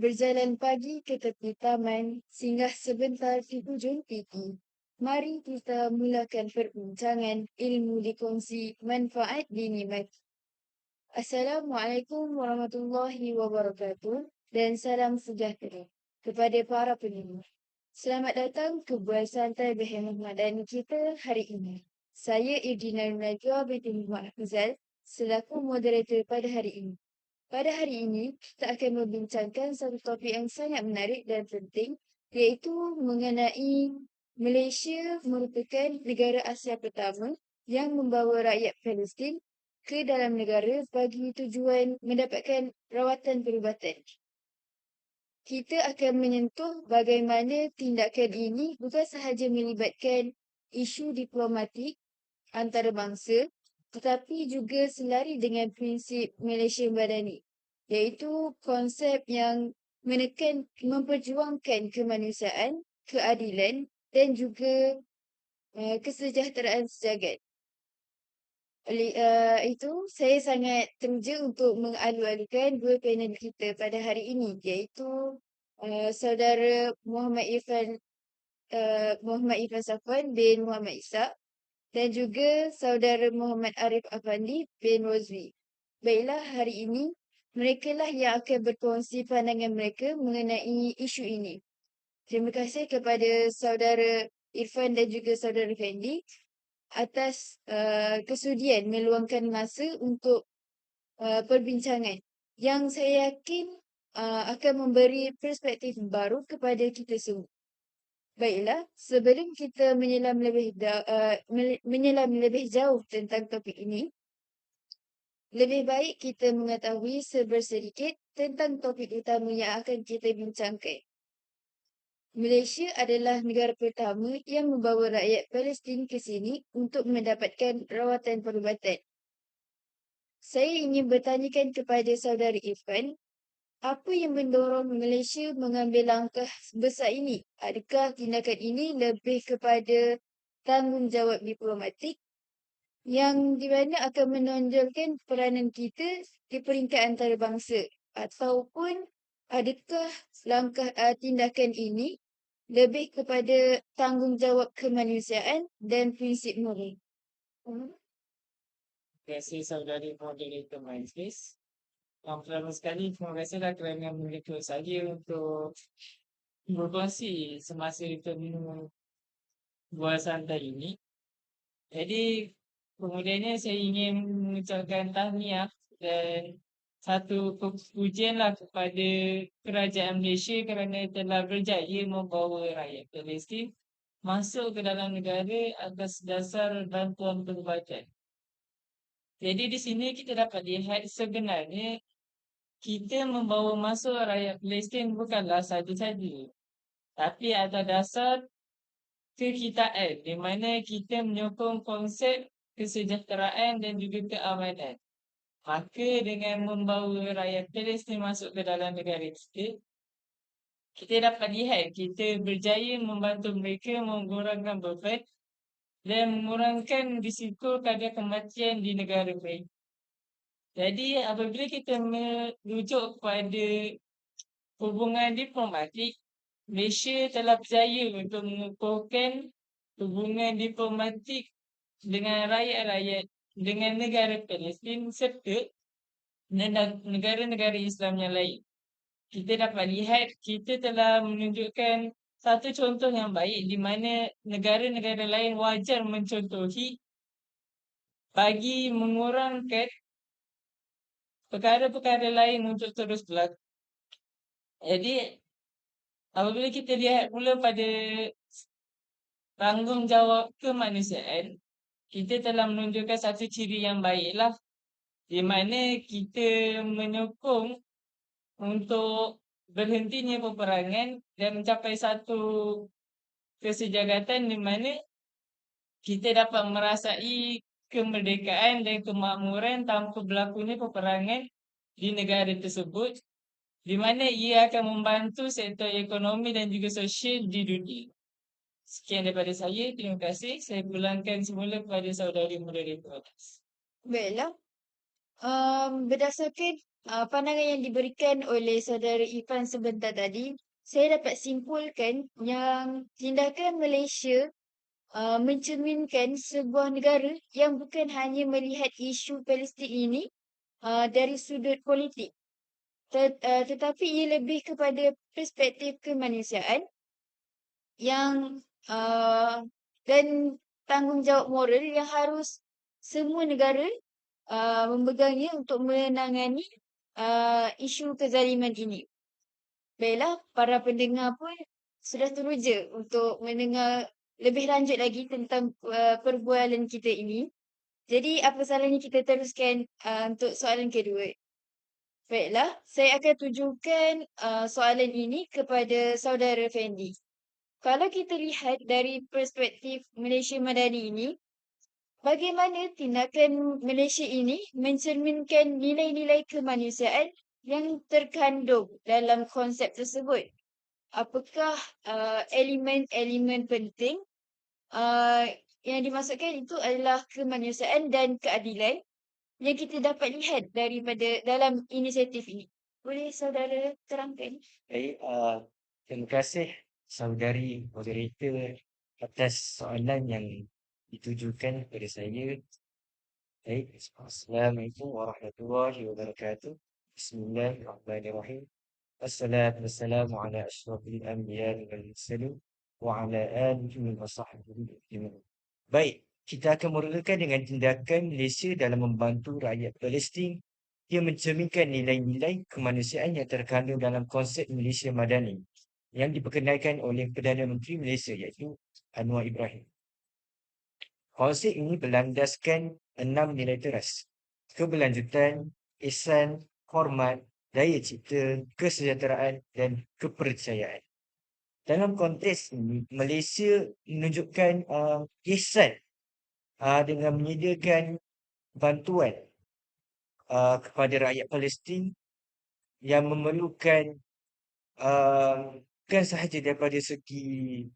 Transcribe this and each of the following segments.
Berjalan pagi ke tepi taman, singgah sebentar di hujung pipi. Mari kita mulakan perbincangan ilmu dikongsi, manfaat dinikmati. Assalamualaikum warahmatullahi wabarakatuh dan salam sejahtera kepada para pendengar. Selamat datang ke Bual Santai Berhemah Madani kita hari ini. Saya Irdina Najwa binti Muhammad Hafizal selaku moderator pada hari ini. Pada hari ini, kita akan membincangkan satu topik yang sangat menarik dan penting, iaitu mengenai Malaysia merupakan negara Asia pertama yang membawa rakyat Palestin ke dalam negara bagi tujuan mendapatkan rawatan perubatan. Kita akan menyentuh bagaimana tindakan ini bukan sahaja melibatkan isu diplomatik antarabangsa, tetapi juga selari dengan prinsip Malaysia Madani, iaitu konsep yang memperjuangkan kemanusiaan, keadilan dan juga kesejahteraan sejagat. Oleh itu, saya sangat teruja untuk mengalu-alukan dua panel kita pada hari ini, iaitu saudara Muhammad Irfan Safwan bin Muhammad Ishak dan juga saudara Muhammad Arif Afandi bin Rozwi. Baiklah, hari ini mereka lah yang akan berkongsi pandangan mereka mengenai isu ini. Terima kasih kepada saudara Irfan dan juga saudara Fendi atas kesudian meluangkan masa untuk perbincangan yang saya yakin akan memberi perspektif baru kepada kita semua. Baiklah, sebelum kita menyelam lebih jauh tentang topik ini, lebih baik kita mengetahui sedikit tentang topik utama yang akan kita bincangkan. Malaysia adalah negara pertama yang membawa rakyat Palestin ke sini untuk mendapatkan rawatan perubatan. Saya ingin bertanyakan kepada saudara Irfan, apa yang mendorong Malaysia mengambil langkah besar ini? Adakah tindakan ini lebih kepada tanggungjawab diplomatik yang di mana akan menonjolkan peranan kita di peringkat antarabangsa? Ataupun adakah langkah tindakan ini lebih kepada tanggungjawab kemanusiaan dan prinsip moral? Terima kasih saudari moderator Mindfulness. Yang pertama sekali, terima kasihlah kerana memberikan saya untuk berkongsi semasa bertemu buah santai ini. Jadi, kemudiannya saya ingin mengucapkan tahniah dan satu pujianlah kepada kerajaan Malaysia kerana telah berjaya membawa rakyat Palestin masuk ke dalam negara atas dasar bantuan perubatan. Jadi di sini kita dapat lihat sebenarnya kita membawa masuk rakyat Palestin bukanlah saja-saja, tapi atas dasar kekitaan di mana kita menyokong konsep kesejahteraan dan juga keamanan. Maka dengan membawa rakyat Palestin masuk ke dalam negara kita dapat lihat kita berjaya membantu mereka mengurangkan beban dan mengurangkan risiko kadar kematian di negara mereka. Jadi apabila kita merujuk kepada hubungan diplomatik, Malaysia telah berjaya untuk mengukuhkan hubungan diplomatik dengan rakyat-rakyat dengan negara Palestin serta negara-negara Islam yang lain. Kita dapat lihat kita telah menunjukkan satu contoh yang baik di mana negara-negara lain wajar mencontohi bagi mengurangkan perkara-perkara lain untuk terus berlaku. Jadi, apabila kita lihat pula pada tanggungjawab kemanusiaan, kita telah menunjukkan satu ciri yang baiklah di mana kita menyokong untuk berhentinya peperangan dan mencapai satu kesejahteraan di mana kita dapat merasai kemerdekaan dan kemakmuran tanpa berlakunya peperangan di negara tersebut, di mana ia akan membantu sektor ekonomi dan juga sosial di dunia. Sekian daripada saya. Terima kasih. Saya pulangkan semula kepada saudari moderator. Baiklah, berdasarkan pandangan yang diberikan oleh saudara Irfan sebentar tadi, saya dapat simpulkan yang tindakan Malaysia mencerminkan sebuah negara yang bukan hanya melihat isu Palestin ini dari sudut politik, tetapi ia lebih kepada perspektif kemanusiaan yang dan tanggungjawab moral yang harus semua negara memegangnya untuk menangani isu kezaliman ini. Baiklah, para pendengar pun sudah teruja untuk mendengar lebih lanjut lagi tentang perbualan kita ini. Jadi, apa salahnya kita teruskan untuk soalan kedua. Baiklah, saya akan tujukan soalan ini kepada saudara Fendi. Kalau kita lihat dari perspektif Malaysia Madani ini, bagaimana tindakan Malaysia ini mencerminkan nilai-nilai kemanusiaan yang terkandung dalam konsep tersebut? Apakah elemen-elemen penting uh, yang dimaksudkan itu adalah kemanusiaan dan keadilan yang kita dapat lihat daripada dalam inisiatif ini? Boleh saudara terangkan? Baik, terima kasih saudari moderator atas soalan yang ditujukan kepada saya. Baik, Assalamualaikum warahmatullahi wabarakatuh. Bismillahirrahmanirrahim. Assalatu wassalamu ala asyrafil anbiya wal mursalin wa ala alihi wa sahbihi ajma'in. Baik, kita akan mulakan dengan tindakan Malaysia dalam membantu rakyat Palestin. Ia mencerminkan nilai-nilai kemanusiaan yang terkandung dalam konsep Malaysia Madani yang diperkenalkan oleh Perdana Menteri Malaysia iaitu Anwar Ibrahim. Konsep ini berlandaskan 6 nilai teras: keberlanjutan, ihsan, hormat, daya cipta, kesejahteraan dan kepercayaan. Dalam konteks ini, Malaysia menunjukkan ihsan dengan menyediakan bantuan kepada rakyat Palestin yang memerlukan bukan sahaja daripada segi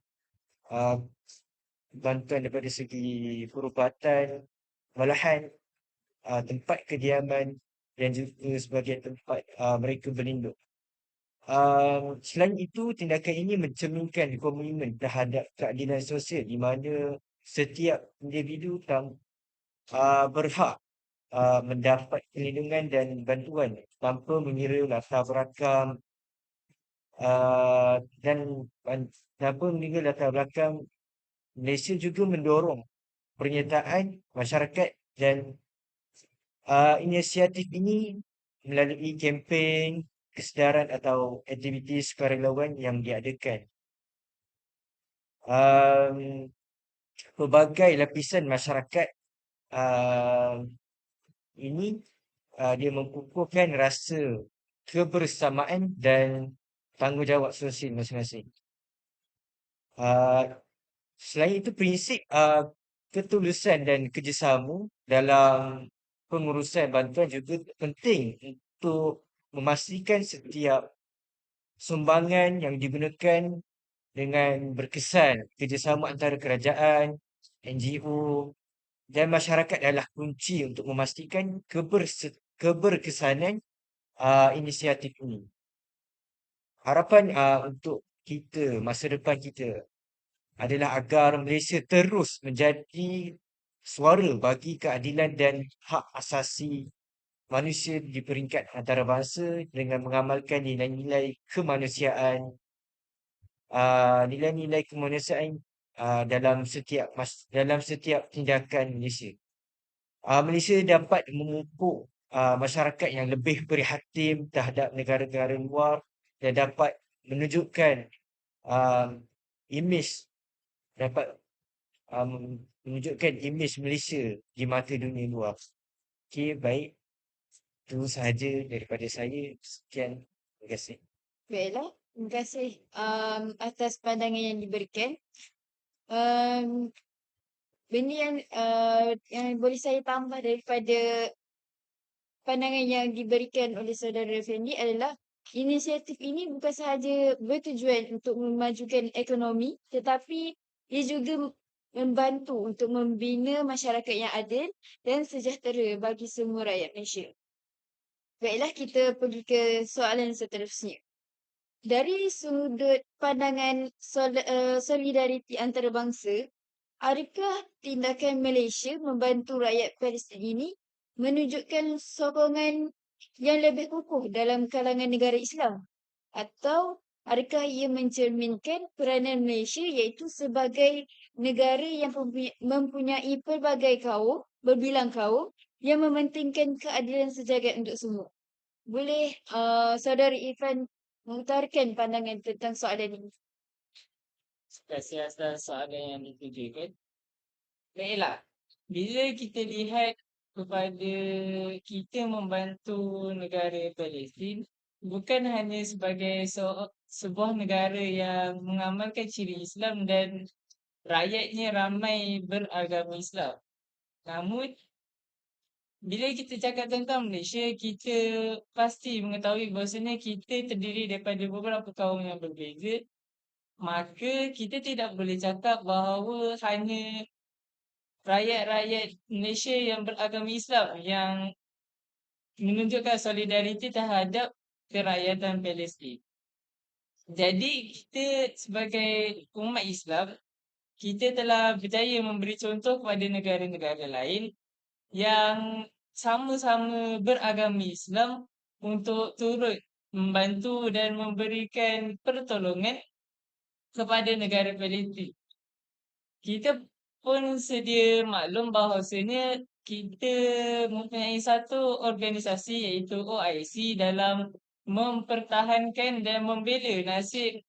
bantuan daripada segi perubatan, malahan tempat kediaman dan juga sebagai tempat mereka berlindung. Selain itu, tindakan ini mencerminkan komitmen terhadap keadilan sosial di mana setiap individu berhak mendapat perlindungan dan bantuan tanpa mengira latar belakang dan tanpa mengira latar belakang. Malaysia juga mendorong penyertaan masyarakat dan inisiatif ini melalui kempen kesedaran atau aktiviti sukarelawan yang diadakan. Pelbagai lapisan masyarakat ini dia mengukuhkan rasa kebersamaan dan tanggungjawab sosial masing-masing. Selain itu, prinsip ketulusan dan kerjasama dalam pengurusan bantuan juga penting untuk memastikan setiap sumbangan yang digunakan dengan berkesan. Kerjasama antara kerajaan, NGO dan masyarakat adalah kunci untuk memastikan keberkesanan inisiatif ini. Harapan untuk kita, masa depan kita adalah agar Malaysia terus menjadi suara bagi keadilan dan hak asasi manusia di peringkat antarabangsa dengan mengamalkan nilai-nilai kemanusiaan, dalam setiap tindakan Malaysia. Malaysia dapat memupuk masyarakat yang lebih prihatin terhadap negara-negara luar dan dapat menunjukkan imej Malaysia di mata dunia luar. Okey, baik. Itu sahaja daripada saya. Sekian. Terima kasih. Baiklah, terima kasih atas pandangan yang diberikan. Benda yang boleh saya tambah daripada pandangan yang diberikan oleh saudara Fendi adalah inisiatif ini bukan sahaja bertujuan untuk memajukan ekonomi, tetapi ia juga membantu untuk membina masyarakat yang adil dan sejahtera bagi semua rakyat Malaysia. Baiklah, kita pergi ke soalan seterusnya. Dari sudut pandangan solidariti antarabangsa, adakah tindakan Malaysia membantu rakyat Palestin ini menunjukkan sokongan yang lebih kukuh dalam kalangan negara Islam? Atau adakah ia mencerminkan peranan Malaysia iaitu sebagai negara yang mempunyai pelbagai kaum, berbilang kaum yang mementingkan keadilan sejagat untuk semua? Boleh Saudara Irfan mengutarakan pandangan tentang soalan ini? Terima kasih atas soalan yang ditujukan. Baiklah, bila kita lihat kepada kita membantu negara Palestin, bukan hanya sebagai sebuah negara yang mengamalkan ciri Islam dan rakyatnya ramai beragama Islam. Namun, bila kita cakap tentang Malaysia, kita pasti mengetahui bahawasanya kita terdiri daripada beberapa kaum yang berbeza. Maka kita tidak boleh cakap bahawa hanya rakyat-rakyat Malaysia yang beragama Islam yang menunjukkan solidariti terhadap kerakyatan Palestin. Jadi kita sebagai umat Islam, kita telah berjaya memberi contoh kepada negara-negara lain yang sama-sama beragama Islam untuk turut membantu dan memberikan pertolongan kepada negara Palestin. Kita pun sedia maklum bahawasanya kita mempunyai satu organisasi iaitu OIC dalam mempertahankan dan membela nasib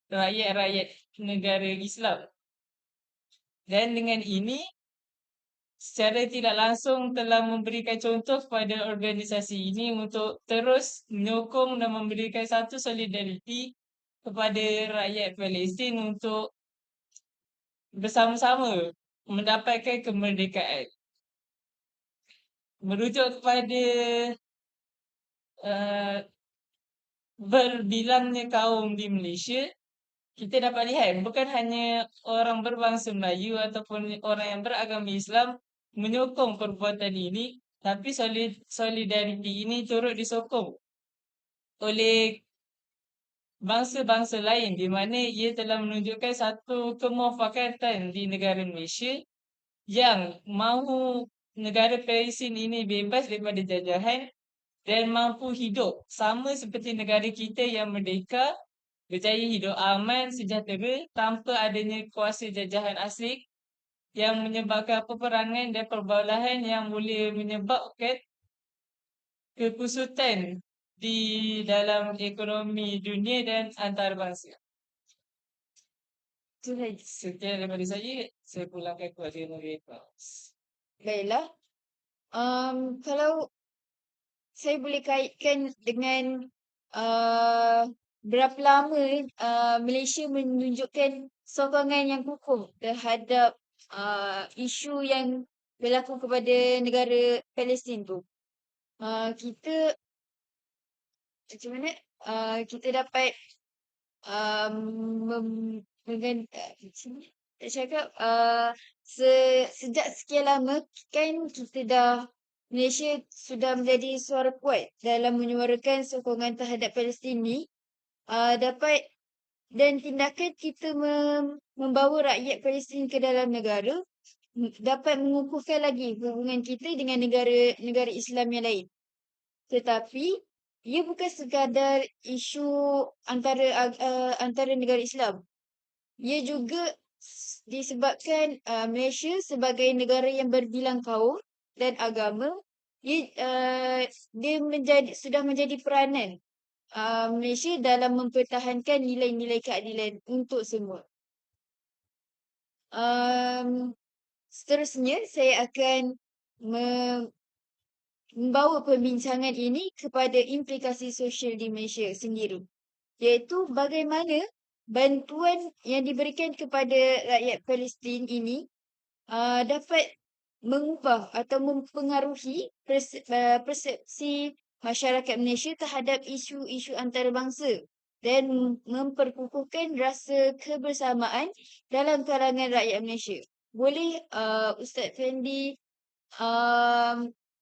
rakyat-rakyat negara Islam. Dan dengan ini, secara tidak langsung telah memberikan contoh kepada organisasi ini untuk terus menyokong dan memberikan satu solidariti kepada rakyat Palestin untuk bersama-sama mendapatkan kemerdekaan. Merujuk kepada berbilangnya kaum di Malaysia, kita dapat lihat bukan hanya orang berbangsa Melayu ataupun orang yang beragama Islam menyokong perbuatan ini, tapi solidariti ini turut disokong oleh bangsa-bangsa lain di mana ia telah menunjukkan satu kemufakatan di negara Malaysia yang mahu negara Palestin ini bebas daripada jajahan dan mampu hidup sama seperti negara kita yang merdeka, berjaya hidup aman, sejahtera tanpa adanya kuasa jajahan asing yang menyebabkan peperangan dan perbalahan yang boleh menyebabkan kekusutan di dalam ekonomi dunia dan antarabangsa. Sekian daripada saya pulangkan kepada moderator. Baiklah. Kalau saya boleh kaitkan dengan berapa lama Malaysia menunjukkan sokongan yang kukuh terhadap isu yang berlaku kepada negara Palestin tu. Kita macam mana? Kita dapat tak cakap sejak sekian lama kan kita dah Malaysia sudah menjadi suara kuat dalam menyuarakan sokongan terhadap Palestin ni. Dapat dan tindakan kita membawa rakyat Palestin ke dalam negara dapat mengukuhkan lagi hubungan kita dengan negara Islam yang lain. Tetapi ia bukan sekadar isu antara negara Islam. Ia juga disebabkan Malaysia sebagai negara yang berbilang kaum dan agama, dia sudah menjadi peranan Malaysia dalam mempertahankan nilai-nilai keadilan untuk semua. Seterusnya, saya akan membawa perbincangan ini kepada implikasi sosial di Malaysia sendiri, iaitu bagaimana bantuan yang diberikan kepada rakyat Palestin ini dapat mengubah atau mempengaruhi persepsi masyarakat Malaysia terhadap isu-isu antarabangsa dan memperkukuhkan rasa kebersamaan dalam kalangan rakyat Malaysia. Boleh Ustaz Fendi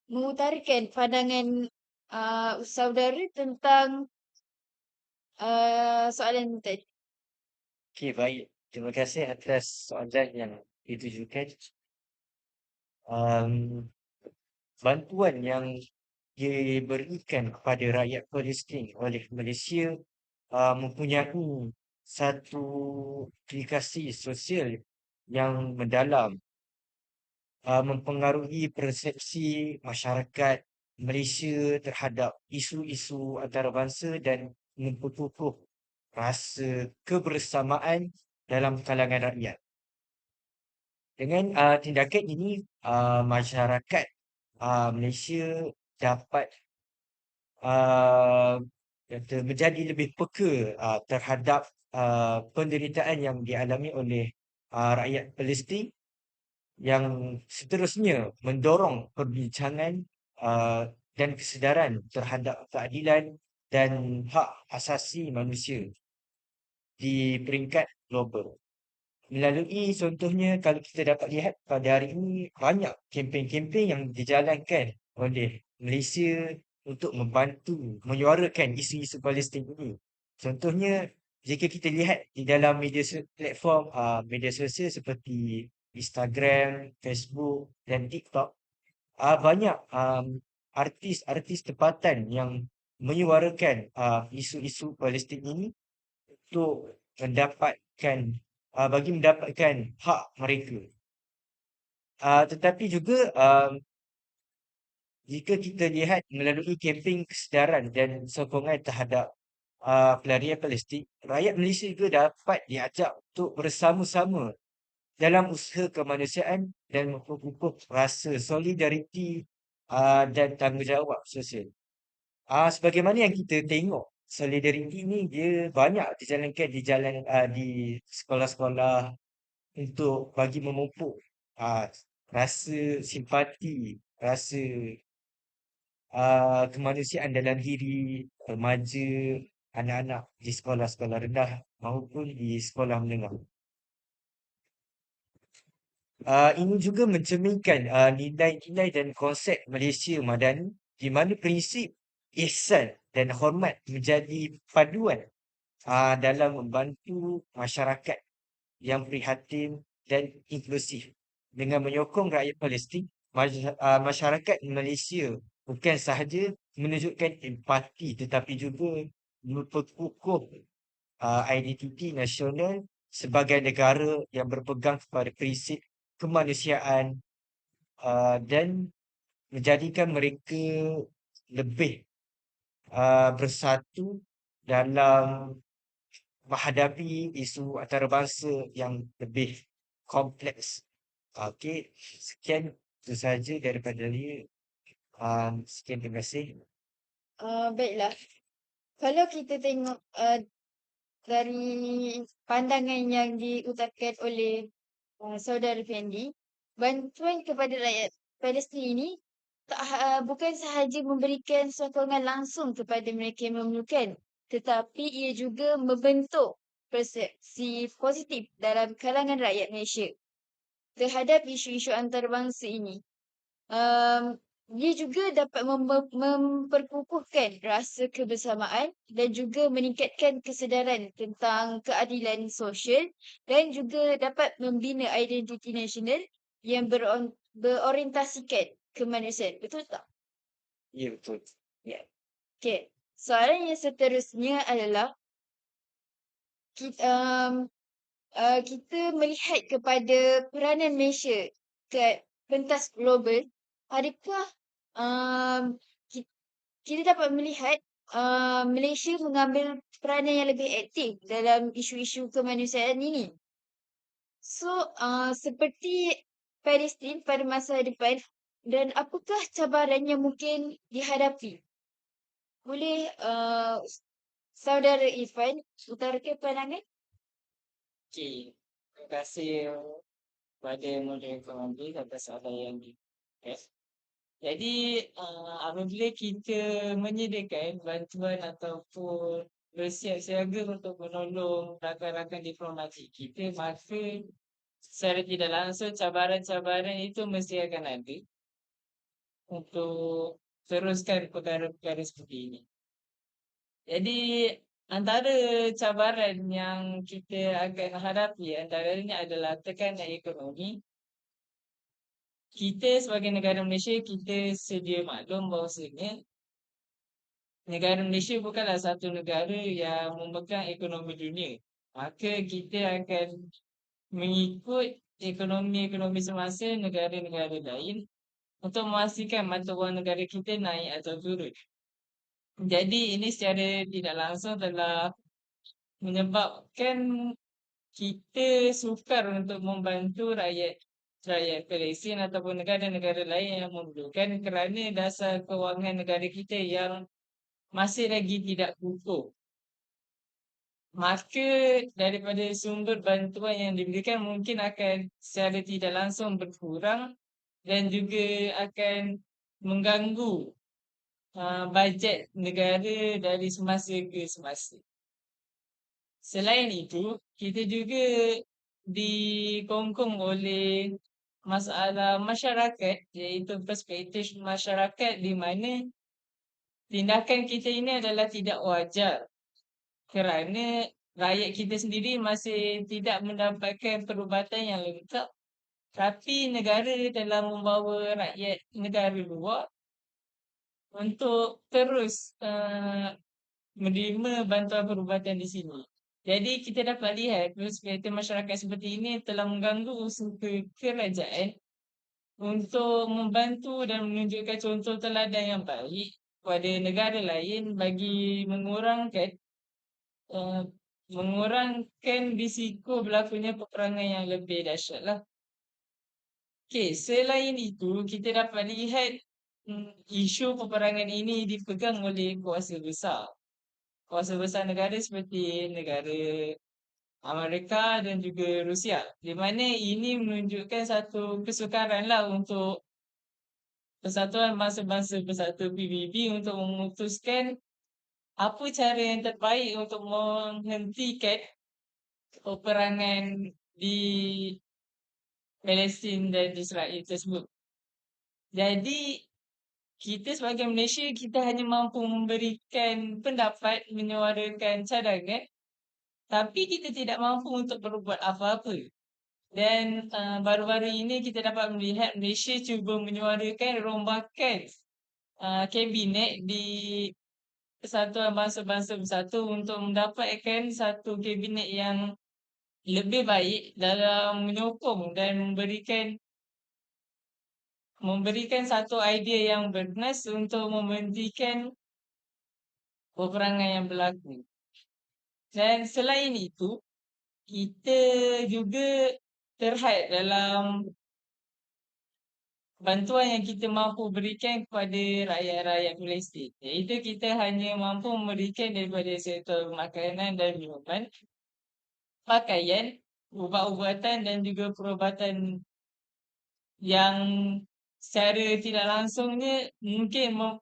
mengutarakan pandangan saudara tentang soalan tadi. Okey, baik. Terima kasih atas soalan yang ditujukan. Bantuan yang diberikan kepada rakyat Palestin oleh Malaysia mempunyai satu implikasi sosial yang mendalam, mempengaruhi persepsi masyarakat Malaysia terhadap isu-isu antarabangsa dan memperkukuh rasa kebersamaan dalam kalangan rakyat. Dengan tindakan ini, masyarakat Malaysia dapat uh, menjadi lebih peka terhadap penderitaan yang dialami oleh rakyat Palestin, yang seterusnya mendorong perbincangan dan kesedaran terhadap keadilan dan hak asasi manusia di peringkat global. Melalui contohnya, kalau kita dapat lihat pada hari ini, banyak kempen-kempen yang dijalankan oleh Malaysia untuk membantu menyuarakan isu-isu Palestin ini. Contohnya, jika kita lihat di dalam platform media sosial seperti Instagram, Facebook dan TikTok, banyak artis-artis tempatan yang menyuarakan isu-isu Palestin ini untuk mendapatkan mendapatkan hak mereka. Tetapi juga jika kita lihat melalui kempen kesedaran dan sokongan terhadap pelarian Palestin, rakyat Malaysia juga dapat diajak untuk bersama-sama dalam usaha kemanusiaan dan memperkukuh rasa solidariti dan tanggungjawab sosial. Sebagaimana yang kita tengok, solidariti ni dia banyak dijalankan di sekolah-sekolah untuk bagi memupuk rasa simpati, rasa kemanusiaan dalam diri remaja, anak-anak di sekolah-sekolah rendah maupun di sekolah menengah. Ini juga mencerminkan nilai-nilai dan konsep Malaysia Madani, di mana prinsip ihsan dan hormat menjadi paduan dalam membantu masyarakat yang prihatin dan inklusif. Dengan menyokong rakyat Palestin, masyarakat Malaysia bukan sahaja menunjukkan empati tetapi juga memperkukuh identiti nasional sebagai negara yang berpegang kepada prinsip kemanusiaan dan menjadikan mereka lebih bersatu dalam menghadapi isu antarabangsa yang lebih kompleks. Okey, sekian itu sahaja daripada saya. Sekian, terima kasih. Baiklah. Kalau kita tengok dari pandangan yang diutarakan oleh saudara Fendi, bantuan kepada rakyat Palestin ini bukan sahaja memberikan sokongan langsung kepada mereka yang memerlukan, tetapi ia juga membentuk persepsi positif dalam kalangan rakyat Malaysia terhadap isu-isu antarabangsa ini. Dia juga dapat memperkukuhkan rasa kebersamaan dan juga meningkatkan kesedaran tentang keadilan sosial dan juga dapat membina identiti nasional yang berorientasikan kemanusiaan. Betul tak? Ya, betul. Ya. Okay. Soalan yang seterusnya adalah kita melihat kepada peranan Malaysia ke pentas global. Adakah kita dapat melihat Malaysia mengambil peranan yang lebih aktif dalam isu-isu kemanusiaan ini? So, seperti Palestin pada masa depan, dan apakah cabaran yang mungkin dihadapi? Boleh saudara Irfan utarakan pandangan? Okey, terima kasih kepada moderator nanti atas soalan yang jadi, apabila kita menyediakan bantuan ataupun bersiap siaga untuk menolong rakan-rakan diplomatik kita, maka secara tidak langsung cabaran-cabaran itu mesti akan ada untuk teruskan perkara-perkara seperti ini. Jadi antara cabaran yang kita akan hadapi antaranya adalah tekanan ekonomi. Kita sebagai negara Malaysia, kita sedia maklum bahawasanya negara Malaysia bukanlah satu negara yang memegang ekonomi dunia. Maka kita akan mengikut ekonomi-ekonomi semasa negara-negara lain untuk memastikan mata wang negara kita naik atau turun. Jadi ini secara tidak langsung telah menyebabkan kita sukar untuk membantu rakyat Palestin ataupun negara-negara lain yang memerlukan kerana dasar kewangan negara kita yang masih lagi tidak kukuh. Maka daripada sumber bantuan yang diberikan mungkin akan secara tidak langsung berkurang dan juga akan mengganggu bajet negara dari semasa ke semasa. Selain itu, kita juga dikongkong oleh masalah masyarakat, iaitu perspektif masyarakat di mana tindakan kita ini adalah tidak wajar kerana rakyat kita sendiri masih tidak mendapatkan perubatan yang lengkap, tapi negara telah membawa rakyat negara luar untuk terus menerima bantuan perubatan di sini. Jadi kita dapat lihat perspektif masyarakat seperti ini telah mengganggu usaha kerajaan untuk membantu dan menunjukkan contoh teladan yang baik kepada negara lain bagi mengurangkan risiko berlakunya peperangan yang lebih dahsyat lah. Okey, selain itu kita dapat lihat isu peperangan ini dipegang oleh kuasa besar. Kuasa besar negara seperti negara Amerika dan juga Rusia. Di mana ini menunjukkan satu kesukaran lah untuk Persatuan Bangsa-Bangsa Bersatu PBB untuk memutuskan apa cara yang terbaik untuk menghentikan peperangan di Palestin dan Israel tersebut. Jadi kita sebagai Malaysia, kita hanya mampu memberikan pendapat, menyuarakan cadangan, tapi kita tidak mampu untuk berbuat apa-apa. Dan baru-baru ini kita dapat melihat Malaysia cuba menyuarakan rombakan kabinet di Persatuan Bangsa-Bangsa Bersatu untuk mendapatkan satu kabinet yang lebih baik dalam menyokong dan memberikan satu idea yang berkenas untuk menghentikan peperangan yang berlaku. Dan selain itu, kita juga terhad dalam bantuan yang kita mampu berikan kepada rakyat-rakyat Palestin. Iaitu kita hanya mampu memberikan daripada sektor makanan dan minuman, pakaian, ubat-ubatan dan juga perubatan yang secara tidak langsungnya mungkin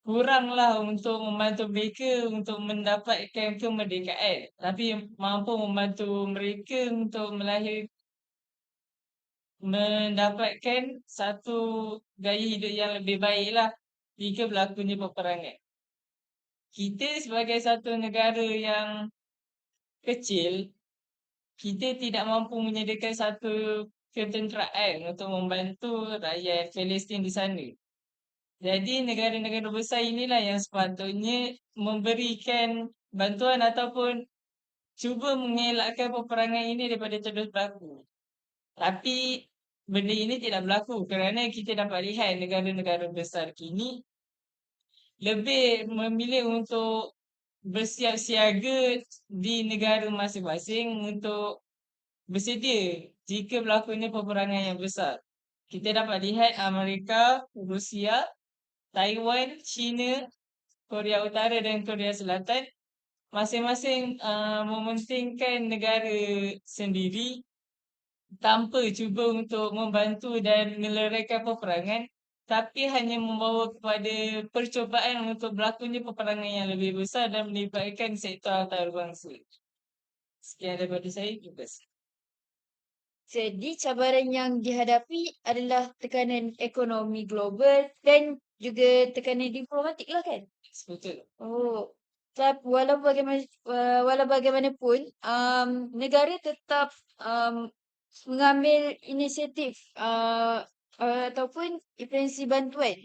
kuranglah untuk membantu mereka untuk mendapatkan kemerdekaan. Tapi mampu membantu mereka untuk mendapatkan satu gaya hidup yang lebih baiklah jika berlakunya peperangan. Kita sebagai satu negara yang kecil, kita tidak mampu menyediakan satu ketenteraan untuk membantu rakyat Palestin di sana. Jadi negara-negara besar inilah yang sepatutnya memberikan bantuan ataupun cuba mengelakkan peperangan ini daripada terus berlaku. Tapi benda ini tidak berlaku kerana kita dapat lihat negara-negara besar kini lebih memilih untuk bersiap siaga di negara masing-masing untuk bersedia jika berlakunya peperangan yang besar. Kita dapat lihat Amerika, Rusia, Taiwan, China, Korea Utara dan Korea Selatan masing-masing mementingkan negara sendiri tanpa cuba untuk membantu dan meleraikan peperangan, tapi hanya membawa kepada percubaan untuk berlakunya peperangan yang lebih besar dan melibatkan sektor antarabangsa. Sekian daripada saya, terima kasih. Jadi cabaran yang dihadapi adalah tekanan ekonomi global dan juga tekanan diplomatik lah kan? Betul. Oh, walau bagaimanapun, negara tetap mengambil inisiatif ataupun intervensi bantuan.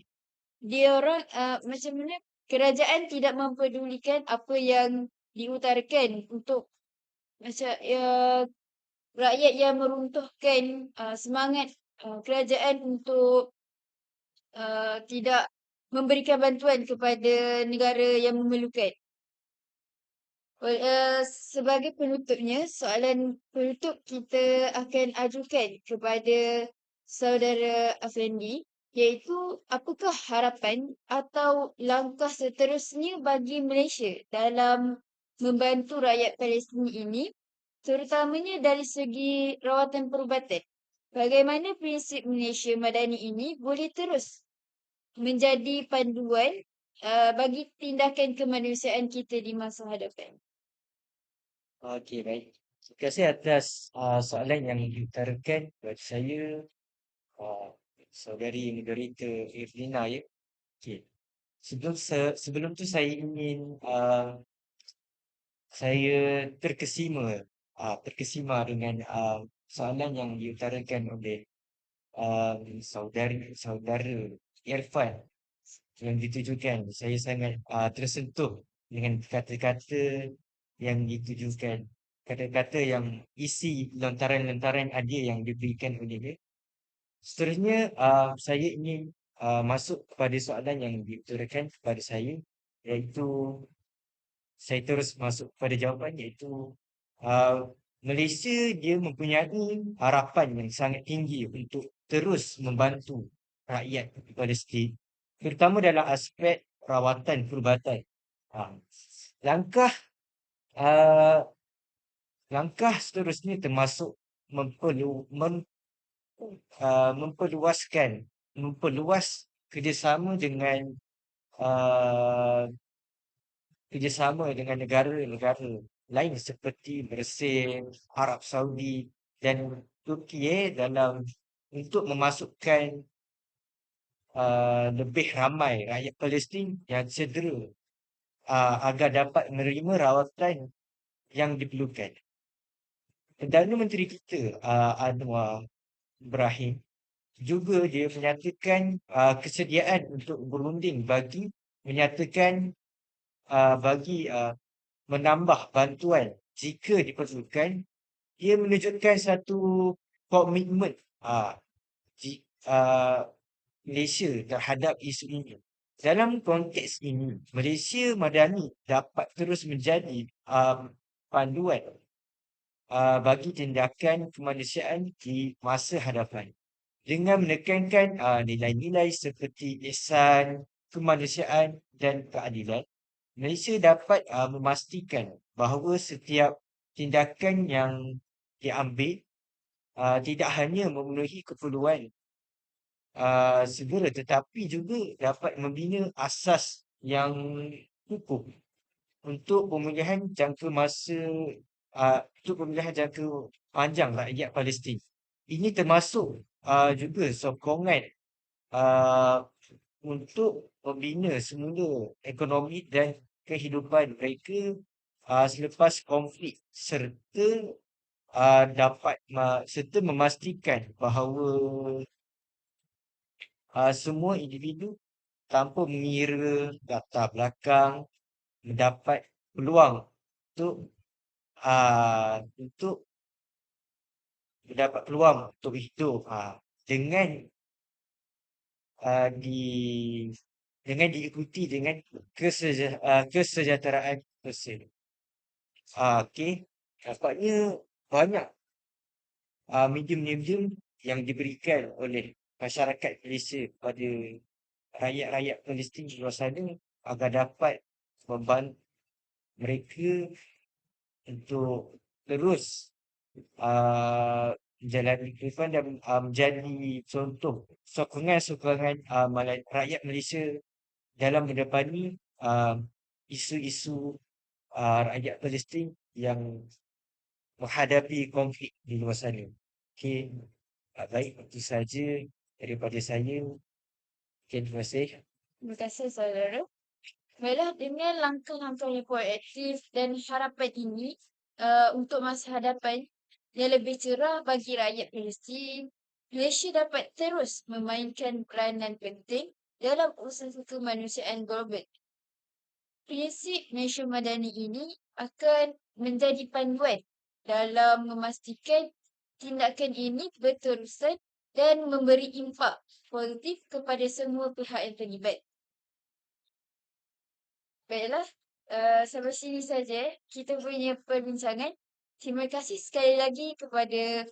Dia orang macam mana kerajaan tidak mempedulikan apa yang diutarakan untuk macam rakyat yang meruntuhkan semangat kerajaan untuk tidak memberikan bantuan kepada negara yang memerlukan. Sebagai penutupnya, soalan penutup kita akan ajukan kepada saudara Afendi, iaitu apakah harapan atau langkah seterusnya bagi Malaysia dalam membantu rakyat Palestin ini, terutamanya dari segi rawatan perubatan. Bagaimana prinsip Malaysia Madani ini boleh terus menjadi panduan bagi tindakan kemanusiaan kita di masa hadapan. Okey, baik. Terima kasih atas soalan yang diutarakan kepada saya, uh, saudari moderator Irlina ya. Okey. Sebelum tu saya ingin saya terkesima dengan soalan yang diutarakan oleh saudara Irfan yang ditujukan. Saya sangat tersentuh dengan kata-kata yang ditujukan, kata-kata yang isi lontaran-lontaran adil yang diberikan oleh dia. Seterusnya, saya ingin masuk kepada soalan yang diutarakan kepada saya, iaitu saya terus masuk kepada jawapan, iaitu uh, Malaysia dia mempunyai harapan yang sangat tinggi untuk terus membantu rakyat Palestin, terutama dalam aspek rawatan perubatan. Ah, Langkah uh, langkah seterusnya termasuk memperluas kerjasama uh, dengan negara-negara lain seperti Mesir, Arab Saudi dan Turki untuk memasukkan lebih ramai rakyat Palestin yang cedera agar dapat menerima rawatan yang diperlukan. Perdana Menteri kita Anwar Ibrahim juga dia menyatakan kesediaan untuk berunding bagi menambah bantuan jika diperlukan. Dia menunjukkan satu komitmen ah, ji- ah, Malaysia terhadap isu ini. Dalam konteks ini, Malaysia Madani dapat terus menjadi panduan bagi tindakan kemanusiaan di masa hadapan dengan menekankan nilai-nilai seperti ihsan, kemanusiaan dan keadilan. Malaysia dapat memastikan bahawa setiap tindakan yang diambil tidak hanya memenuhi keperluan segera tetapi juga dapat membina asas yang kukuh untuk pemulihan jangka panjang rakyat Palestin. Ini termasuk juga sokongan uh, untuk membina semula ekonomi dan kehidupan mereka selepas konflik serta memastikan bahawa semua individu tanpa mengira latar belakang mendapat peluang untuk untuk mendapat peluang untuk hidup dengan di dengan diikuti dengan kesejahteraan sosial. Okey, nampaknya banyak medium-medium yang diberikan oleh masyarakat Malaysia kepada rakyat-rakyat Palestin di luar sana agar dapat membantu mereka untuk terus menjalani kehidupan dan menjadi contoh sokongan-sokongan rakyat Malaysia dalam menghadapi isu-isu rakyat Palestin yang menghadapi konflik di luar sana. Okey, baik itu saja daripada saya. Okey, terima kasih. Terima kasih saudara. Baiklah, dengan langkah-langkah yang proaktif dan harapan ini untuk masa hadapan yang lebih cerah bagi rakyat Palestin, Malaysia dapat terus memainkan peranan penting dalam usaha kemanusiaan global. Prinsip Malaysia Madani ini akan menjadi panduan dalam memastikan tindakan ini berterusan dan memberi impak positif kepada semua pihak yang terlibat. Baiklah, sampai sini saja kita punya perbincangan. Terima kasih sekali lagi kepada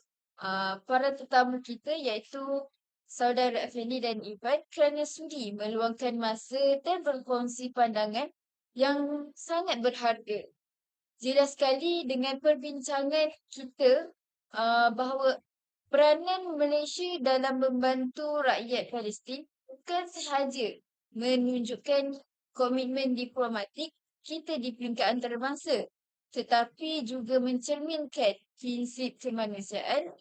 para tetamu kita iaitu Saudara Effendi dan Ivan kerana sudi meluangkan masa dan berkongsi pandangan yang sangat berharga. Jelas sekali dengan perbincangan kita bahawa peranan Malaysia dalam membantu rakyat Palestin bukan sahaja menunjukkan komitmen diplomatik kita di peringkat antarabangsa, tetapi juga mencerminkan prinsip kemanusiaan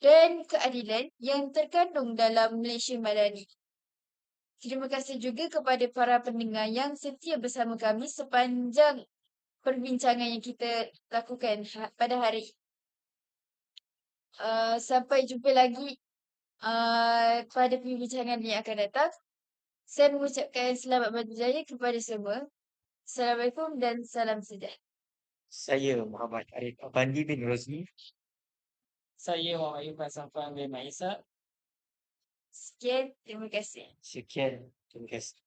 dan keadilan yang terkandung dalam Malaysia Madani. Terima kasih juga kepada para pendengar yang setia bersama kami sepanjang perbincangan yang kita lakukan pada hari ini. Sampai jumpa lagi pada perbincangan yang akan datang. Saya mengucapkan selamat berjaya kepada semua. Assalamualaikum dan salam sejahtera. Saya Muhammad Arif Abandi bin Rozmi. Saya Muhammad Irfan Safwan bin Maisa. Sekian, terima kasih. Sekian. Terima kasih.